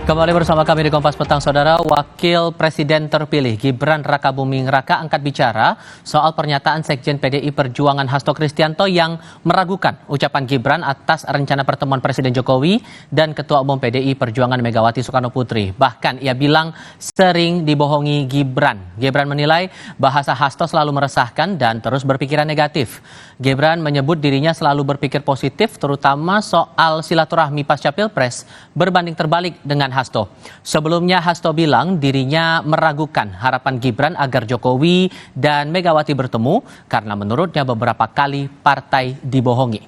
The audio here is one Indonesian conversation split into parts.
Kembali bersama kami di Kompas Petang, Saudara. Wakil Presiden terpilih Gibran Rakabuming Raka angkat bicara soal pernyataan Sekjen PDI Perjuangan Hasto Kristianto yang meragukan ucapan Gibran atas rencana pertemuan Presiden Jokowi dan Ketua Umum PDI Perjuangan Megawati Soekarnoputri. Bahkan ia bilang sering dibohongi Gibran. Gibran menilai bahasa Hasto selalu meresahkan dan terus berpikiran negatif. Gibran menyebut dirinya selalu berpikir positif, terutama soal silaturahmi pasca Pilpres berbanding terbalik dengan Hasto. Sebelumnya Hasto bilang dirinya meragukan harapan Gibran agar Jokowi dan Megawati bertemu karena menurutnya beberapa kali partai dibohongi.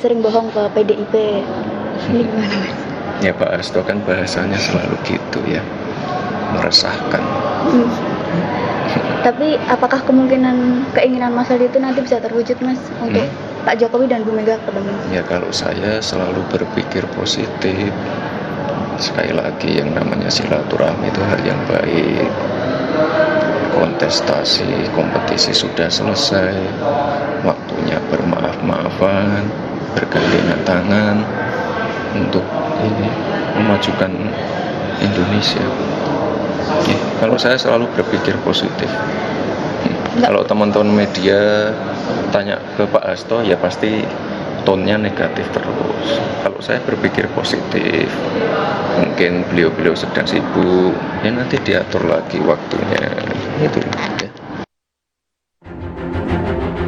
Sering bohong ke PDIP. Ini gimana, Mas? Ya, Pak Hasto kan bahasanya selalu gitu ya, meresahkan. Tapi apakah keinginan Mas Aldi itu nanti bisa terwujud, Mas, untuk Pak Jokowi dan Bu Mega ketemu? Ya, kalau saya selalu berpikir positif. Sekali lagi, yang namanya silaturahmi itu hal yang baik. Kontestasi, kompetisi sudah selesai. Waktunya bermaaf-maafan, bergandengan tangan untuk memajukan Indonesia. Ya, kalau saya selalu berpikir positif. Kalau teman-teman media tanya ke Pak Hasto, ya pasti tone-nya negatif terus. Kalau saya berpikir positif, mungkin beliau sedang sibuk, ya nanti diatur lagi waktunya. Itu ya.